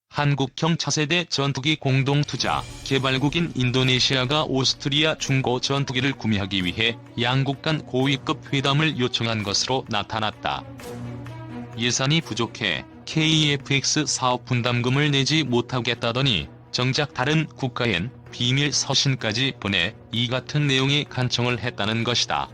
한국형 차세대 전투기 공동투자, 개발국인 인도네시아가 오스트리아 중고 전투기를 구매하기 위해 양국 간 고위급 회담을 요청한 것으로 나타났다. 예산이 부족해 KF-X 사업 분담금을 내지 못하겠다더니 정작 다른 국가엔 비밀 서신까지 보내 이 같은 내용의 간청을 했다는 것이다.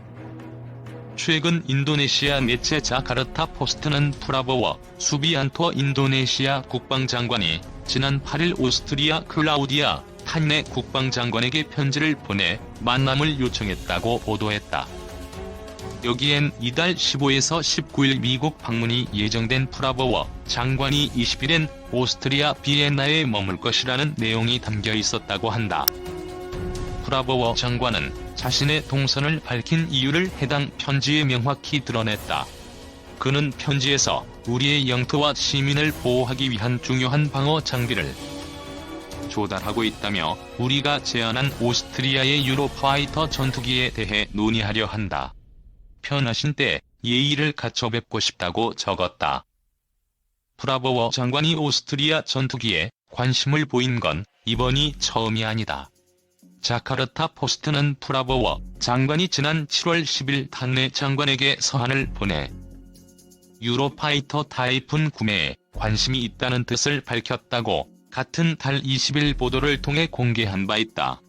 최근 인도네시아 매체 자카르타 포스트는 프라보워 수비안토 인도네시아 국방장관이 지난 8일 오스트리아 클라우디아 탄네 국방장관에게 편지를 보내 만남을 요청했다고 보도했다. 여기엔 이달 15에서 19일 미국 방문이 예정된 프라보워 장관이 20일엔 오스트리아 비엔나에 머물 것이라는 내용이 담겨 있었다고 한다. 프라보워 장관은 자신의 동선을 밝힌 이유를 해당 편지에 명확히 드러냈다. 그는 편지에서 우리의 영토와 시민을 보호하기 위한 중요한 방어 장비를 조달하고 있다며 우리가 제안한 오스트리아의 유로파이터 전투기에 대해 논의하려 한다. 편하신 때 예의를 갖춰 뵙고 싶다고 적었다. 프라보워 장관이 오스트리아 전투기에 관심을 보인 건 이번이 처음이 아니다. 자카르타 포스트는 프라보워 장관이 지난 7월 10일 탄네 장관에게 서한을 보내 유로파이터 타이푼 구매에 관심이 있다는 뜻을 밝혔다고 같은 달 20일 보도를 통해 공개한 바 있다.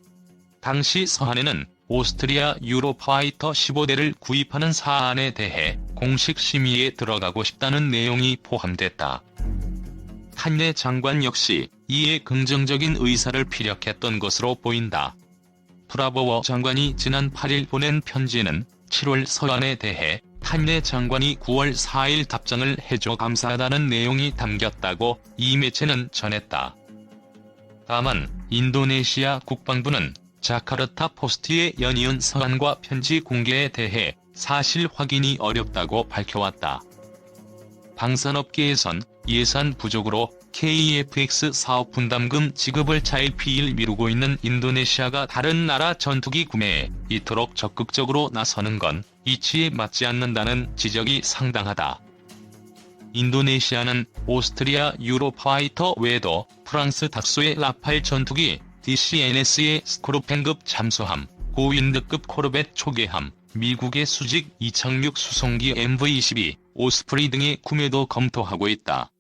당시 서한에는 오스트리아 유로파이터 15대를 구입하는 사안에 대해 공식 심의에 들어가고 싶다는 내용이 포함됐다. 탄네 장관 역시 이에 긍정적인 의사를 피력했던 것으로 보인다. 프라보워 장관이 지난 8일 보낸 편지에는 7월 서한에 대해 탄네 장관이 9월 4일 답장을 해줘 감사하다는 내용이 담겼다고 이 매체는 전했다. 다만 인도네시아 국방부는 자카르타 포스트의 연이은 서한과 편지 공개에 대해 사실 확인이 어렵다고 밝혀왔다. 방산업계에선 예산 부족으로 KF-X 사업 분담금 지급을 차일피일 미루고 있는 인도네시아가 다른 나라 전투기 구매에 이토록 적극적으로 나서는 건 이치에 맞지 않는다는 지적이 상당하다. 인도네시아는 오스트리아 유로파이터 외에도 프랑스 닥소의 라팔 전투기, DCNS의 스코르펜급 잠수함, 고윈드급 코르벳 초계함, 미국의 수직 이착륙 수송기 MV-22, 오스프리 등의 구매도 검토하고 있다.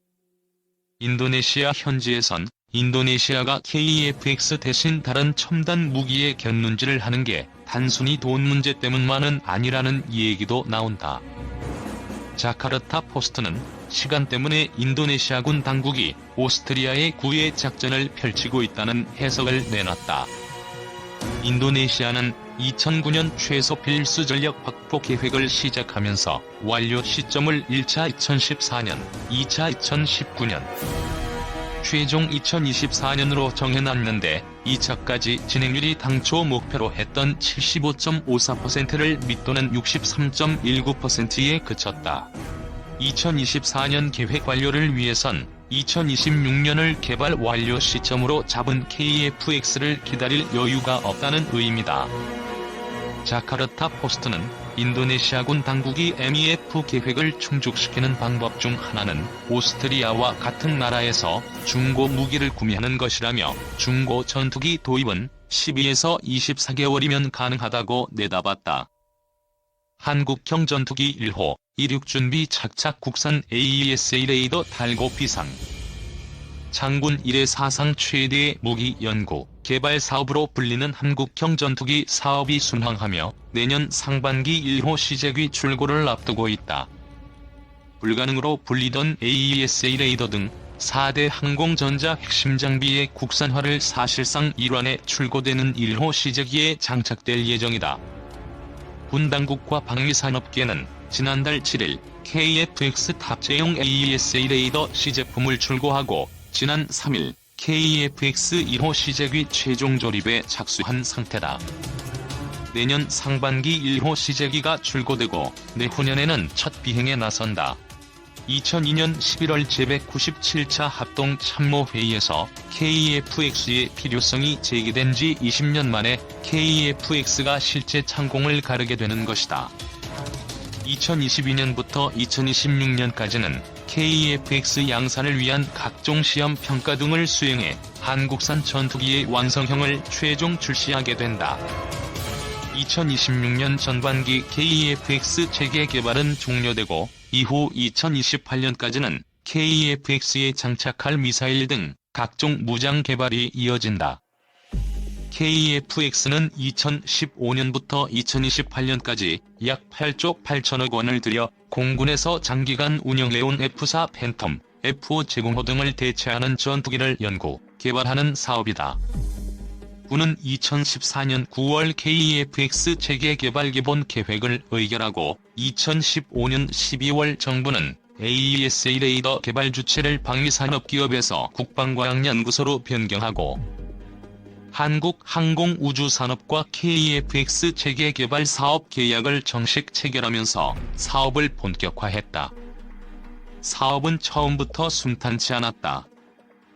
인도네시아 현지에선 인도네시아가 KF-X 대신 다른 첨단 무기에 견눈질을 하는 게 단순히 돈 문제 때문만은 아니라는 얘기도 나온다. 자카르타 포스트는 시간 때문에 인도네시아군 당국이 오스트리아의 구애 작전을 펼치고 있다는 해석을 내놨다. 인도네시아는 2009년 최소 필수 전력 확보 계획을 시작하면서 완료 시점을 1차 2014년, 2차 2019년, 최종 2024년으로 정해놨는데 2차까지 진행률이 당초 목표로 했던 75.54%를 밑도는 63.19%에 그쳤다. 2024년 계획 완료를 위해선 2026년을 개발 완료 시점으로 잡은 KF-X를 기다릴 여유가 없다는 의미다. 자카르타 포스트는 인도네시아군 당국이 MEF 계획을 충족시키는 방법 중 하나는 오스트리아와 같은 나라에서 중고 무기를 구매하는 것이라며 중고 전투기 도입은 12에서 24개월이면 가능하다고 내다봤다. 한국형 전투기 1호, 26준비 착착 국산 AESA 레이더 달고 비상. 장군 1회 사상 최대의 무기 연구, 개발 사업으로 불리는 한국형 전투기 사업이 순항하며 내년 상반기 1호 시제기 출고를 앞두고 있다. 불가능으로 불리던 AESA 레이더 등 4대 항공전자 핵심 장비의 국산화를 사실상 일환에 출고되는 1호 시제기에 장착될 예정이다. 군 당국과 방위산업계는 지난달 7일 KF-X 탑재용 AESA 레이더 시제품을 출고하고 지난 3일 KF-X 1호 시제기 최종 조립에 착수한 상태다. 내년 상반기 1호 시제기가 출고되고 내후년에는 첫 비행에 나선다. 2002년 11월 제197차 합동참모회의에서 KF-X의 필요성이 제기된 지 20년 만에 KF-X가 실제 창공을 가르게 되는 것이다. 2022년부터 2026년까지는 KF-X 양산을 위한 각종 시험 평가 등을 수행해 한국산 전투기의 완성형을 최종 출시하게 된다. 2026년 전반기 KF-X 체계 개발은 종료되고 이후 2028년까지는 KF-X에 장착할 미사일 등 각종 무장 개발이 이어진다. KF-X는 2015년부터 2028년까지 약 8조 8천억 원을 들여 공군에서 장기간 운영해온 F-4 팬텀, F-5 제공호 등을 대체하는 전투기를 연구, 개발하는 사업이다. 군은 2014년 9월 KF-X 체계 개발 기본 계획을 의결하고 2015년 12월 정부는 AESA 레이더 개발 주체를 방위산업기업에서 국방과학연구소로 변경하고 한국항공우주산업과 KF-X 체계 개발 사업 계약을 정식 체결하면서 사업을 본격화했다. 사업은 처음부터 순탄치 않았다.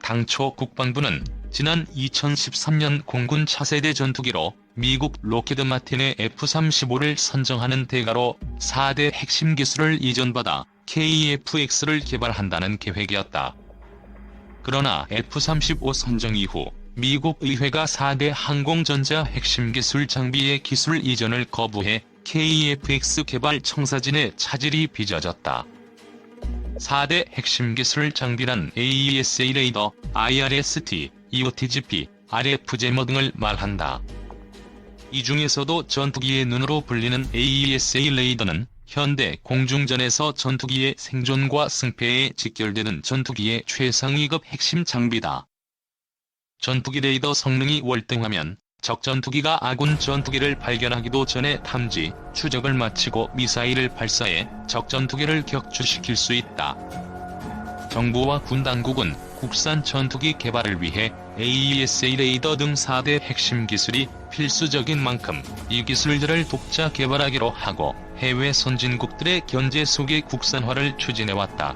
당초 국방부는 지난 2013년 공군 차세대 전투기로 미국 록히드 마틴의 F-35를 선정하는 대가로 4대 핵심 기술을 이전받아 KF-X를 개발한다는 계획이었다. 그러나 F-35 선정 이후 미국 의회가 4대 항공전자 핵심 기술 장비의 기술 이전을 거부해 KF-X 개발 청사진의 차질이 빚어졌다. 4대 핵심 기술 장비란 AESA 레이더, IRST, EOTGP, RFJM 등을 말한다. 이 중에서도 전투기의 눈으로 불리는 AESA 레이더는 현대 공중전에서 전투기의 생존과 승패에 직결되는 전투기의 최상위급 핵심 장비다. 전투기 레이더 성능이 월등하면 적 전투기가 아군 전투기를 발견하기도 전에 탐지, 추적을 마치고 미사일을 발사해 적 전투기를 격추시킬 수 있다. 정부와 군 당국은 국산 전투기 개발을 위해 AESA 레이더 등 4대 핵심 기술이 필수적인 만큼 이 기술들을 독자 개발하기로 하고 해외 선진국들의 견제 속에 국산화를 추진해왔다.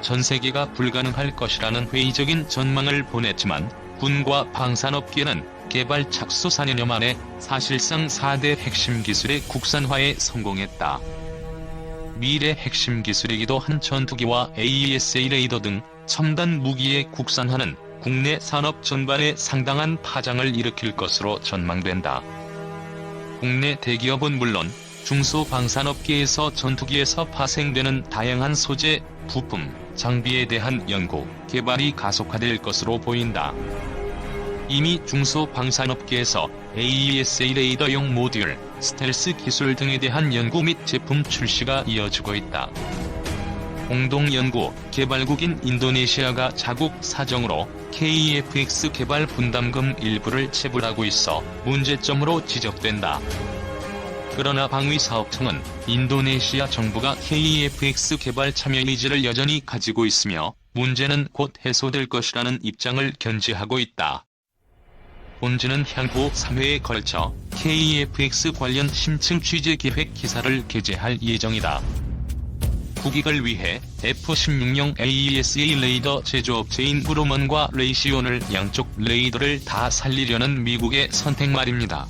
전 세계가 불가능할 것이라는 회의적인 전망을 보냈지만 군과 방산업계는 개발 착수 4년여 만에 사실상 4대 핵심 기술의 국산화에 성공했다. 미래 핵심 기술이기도 한 전투기와 AESA 레이더 등 첨단 무기의 국산화는 국내 산업 전반에 상당한 파장을 일으킬 것으로 전망된다. 국내 대기업은 물론 중소방산업계에서 전투기에서 파생되는 다양한 소재, 부품, 장비에 대한 연구, 개발이 가속화될 것으로 보인다. 이미 중소방산업계에서 AESA 레이더용 모듈, 스텔스 기술 등에 대한 연구 및 제품 출시가 이어지고 있다. 공동연구, 개발국인 인도네시아가 자국 사정으로 KF-X 개발 분담금 일부를 체불하고 있어 문제점으로 지적된다. 그러나 방위사업청은 인도네시아 정부가 KF-X 개발 참여 의지를 여전히 가지고 있으며 문제는 곧 해소될 것이라는 입장을 견지하고 있다. 본지는 향후 3회에 걸쳐 KF-X 관련 심층 취재 기획 기사를 게재할 예정이다. 국익을 위해 F-16용 AESA 레이더 제조업체인 그루먼과 레이시온을 양쪽 레이더를 다 살리려는 미국의 선택 말입니다.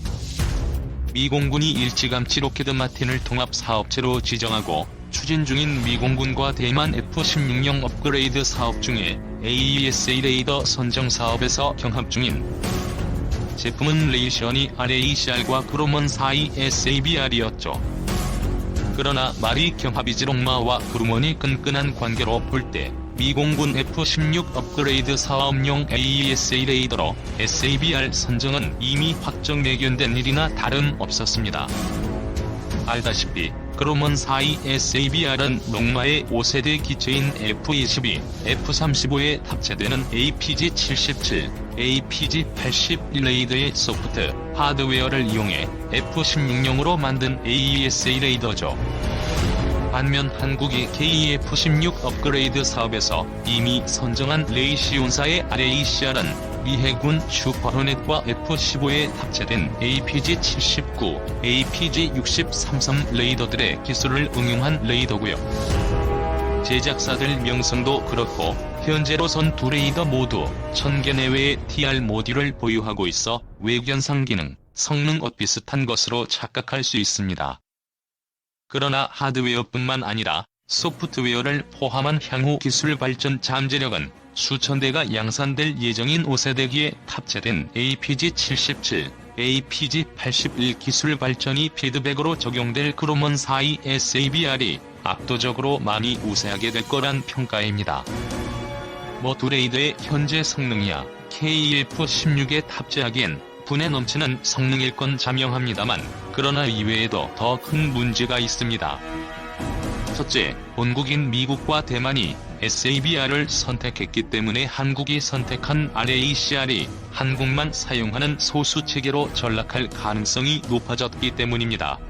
미 공군이 일찌감치 록히드 마틴을 통합 사업체로 지정하고 추진 중인 미 공군과 대만 F-16용 업그레이드 사업 중에 AESA 레이더 선정 사업에서 경합 중인 제품은 레이시온이 RACR과 그루먼 사이 SABR이었죠. 그러나 말이 경합이지 롱마와 그루먼이 끈끈한 관계로 볼 때 미공군 F-16 업그레이드 사업용 AESA 레이더로 SABR 선정은 이미 확정 매견된 일이나 다름없었습니다. 알다시피 그루먼 사이 SABR은 롱마의 5세대 기체인 F-22, F-35에 탑재되는 APG-77, APG-81 레이더의 소프트, 하드웨어를 이용해 F-16용으로 만든 AESA 레이더죠. 반면 한국이 KF-16 업그레이드 사업에서 이미 선정한 레이시온사의 RACR은 미 해군 슈퍼호넷과 F-15에 탑재된 APG-79, APG-63 레이더들의 기술을 응용한 레이더고요. 제작사들 명성도 그렇고 현재로선 두 레이더 모두 1000개 내외의 TR 모듈을 보유하고 있어 외견상 기능, 성능 비슷한 것으로 착각할 수 있습니다. 그러나 하드웨어뿐만 아니라 소프트웨어를 포함한 향후 기술 발전 잠재력은 수천 대가 양산될 예정인 5세대기에 탑재된 APG-77, APG-81 기술 발전이 피드백으로 적용될 그루먼 4이 SABR이 압도적으로 많이 우세하게 될 거란 평가입니다. 모투레이더의 현재 성능이야 K-1216에 탑재하기엔 분에 넘치는 성능일 건 자명합니다만, 그러나 이외에도 더 큰 문제가 있습니다. 첫째, 본국인 미국과 대만이 SABR을 선택했기 때문에 한국이 선택한 RACR이 한국만 사용하는 소수 체계로 전락할 가능성이 높아졌기 때문입니다.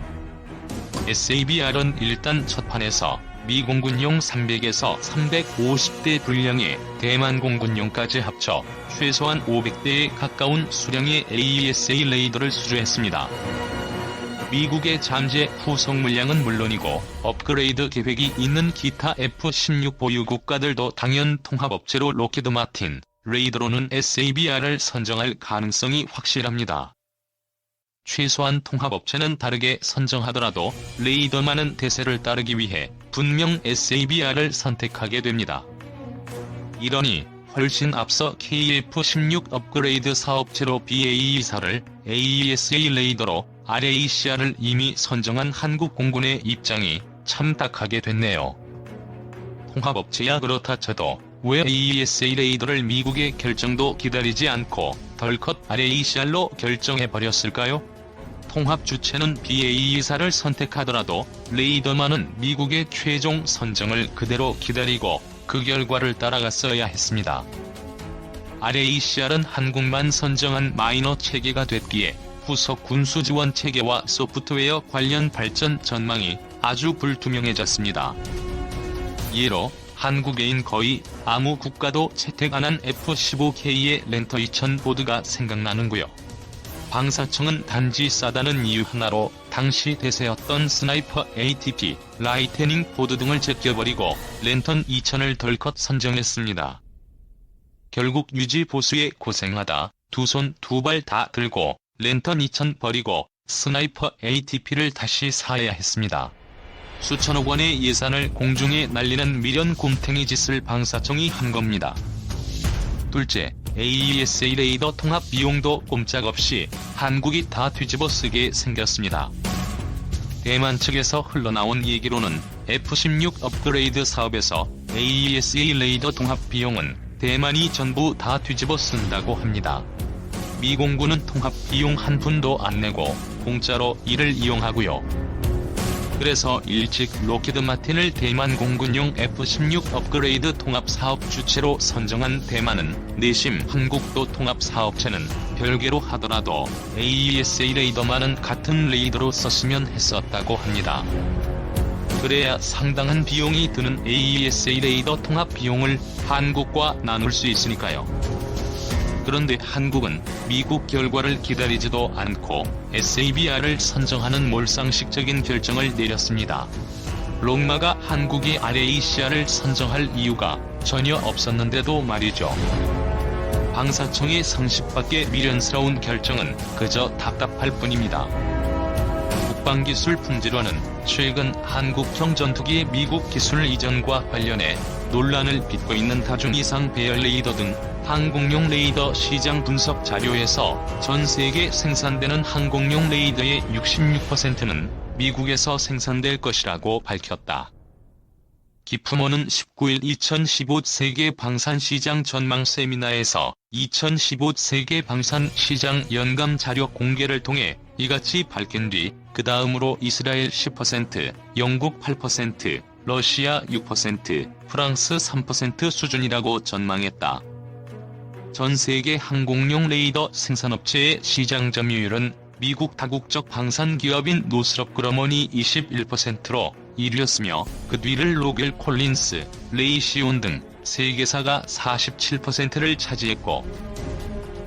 SABR은 일단 첫판에서 미 공군용 300에서 350대 분량의 대만 공군용까지 합쳐 최소한 500대에 가까운 수량의 AESA 레이더를 수주했습니다. 미국의 잠재 후속 물량은 물론이고 업그레이드 계획이 있는 기타 F-16 보유 국가들도 당연 통합업체로 록히드 마틴, 레이더로는 SABR을 선정할 가능성이 확실합니다. 최소한 통합업체는 다르게 선정하더라도 레이더만은 대세를 따르기 위해 분명 SABR을 선택하게 됩니다. 이러니 훨씬 앞서 KF-16 업그레이드 사업체로 BAE4를 AESA 레이더로 RACR을 이미 선정한 한국 공군의 입장이 참딱하게 됐네요. 통합업체야 그렇다 쳐도 왜 AESA 레이더를 미국의 결정도 기다리지 않고 덜컥 RACR로 결정해버렸을까요? 통합 주체는 BAE4를 선택하더라도 레이더만은 미국의 최종 선정을 그대로 기다리고 그 결과를 따라갔어야 했습니다. RACR은 한국만 선정한 마이너 체계가 됐기에 후속 군수 지원 체계와 소프트웨어 관련 발전 전망이 아주 불투명해졌습니다. 예로 한국에인 거의 아무 국가도 채택 안한 F-15K의 랜터 2000 보드가 생각나는구요. 방사청은 단지 싸다는 이유 하나로 당시 대세였던 스나이퍼 ATP, 라이트닝 보드 등을 제껴버리고 랜턴 2000을 덜컥 선정했습니다. 결국 유지 보수에 고생하다 두 손 두 발 다 들고 랜턴 2000 버리고 스나이퍼 ATP를 다시 사야 했습니다. 수천억 원의 예산을 공중에 날리는 미련 곰탱이 짓을 방사청이 한 겁니다. 둘째, AESA 레이더 통합 비용도 꼼짝없이 한국이 다 뒤집어 쓰게 생겼습니다. 대만 측에서 흘러나온 얘기로는 F-16 업그레이드 사업에서 AESA 레이더 통합 비용은 대만이 전부 다 뒤집어 쓴다고 합니다. 미 공군은 통합 비용 한 푼도 안 내고 공짜로 이를 이용하고요. 그래서 일찍 록히드 마틴을 대만 공군용 F-16 업그레이드 통합 사업 주체로 선정한 대만은 내심 한국도 통합 사업체는 별개로 하더라도 AESA 레이더만은 같은 레이더로 썼으면 했었다고 합니다. 그래야 상당한 비용이 드는 AESA 레이더 통합 비용을 한국과 나눌 수 있으니까요. 그런데 한국은 미국 결과를 기다리지도 않고 SABR을 선정하는 몰상식적인 결정을 내렸습니다. 록마가 한국이 RACR을 선정할 이유가 전혀 없었는데도 말이죠. 방사청의 상식밖에 미련스러운 결정은 그저 답답할 뿐입니다. 국방기술 품질원은 최근 한국형 전투기의 미국 기술 이전과 관련해 논란을 빚고 있는 다중 이상 배열 레이더 등 항공용 레이더 시장 분석 자료에서 전 세계 생산되는 항공용 레이더의 66%는 미국에서 생산될 것이라고 밝혔다. 기품원은 19일 2015 세계 방산 시장 전망 세미나에서 2015 세계 방산 시장 연감 자료 공개를 통해 이같이 밝힌 뒤 그 다음으로 이스라엘 10%, 영국 8%, 러시아 6%, 프랑스 3% 수준이라고 전망했다. 전 세계 항공용 레이더 생산업체의 시장 점유율은 미국 다국적 방산 기업인 노스럽 그러먼이 21%로 1위였으며 그 뒤를 로겔 콜린스, 레이시온 등 세계사가 47%를 차지했고,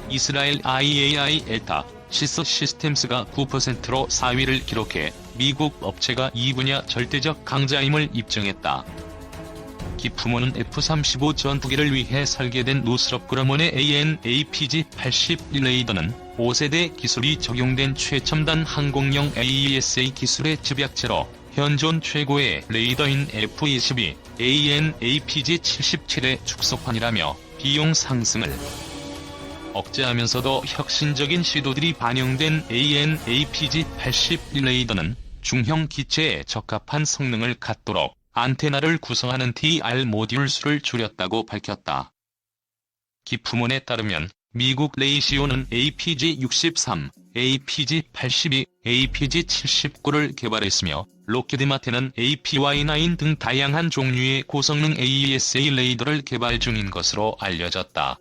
이스라엘 IAI 엘타, 시서 시스템스가 9%로 4위를 기록해 미국 업체가 이 분야 절대적 강자임을 입증했다. 기품원은 F-35 전투기를 위해 설계된 노스럽 그러먼의 AN/APG-81 레이더는 5세대 기술이 적용된 최첨단 항공용 AESA 기술의 집약체로 현존 최고의 레이더인 F-22 AN/APG-77의 축소판이라며 비용 상승을 억제하면서도 혁신적인 시도들이 반영된 AN/APG-81 레이더는 중형 기체에 적합한 성능을 갖도록 안테나를 구성하는 TR 모듈 수를 줄였다고 밝혔다. 기품원에 따르면 미국 레이시오는 APG-63, APG-82, APG-79를 개발했으며 록히드마틴은 APY-9 등 다양한 종류의 고성능 AESA 레이더를 개발 중인 것으로 알려졌다.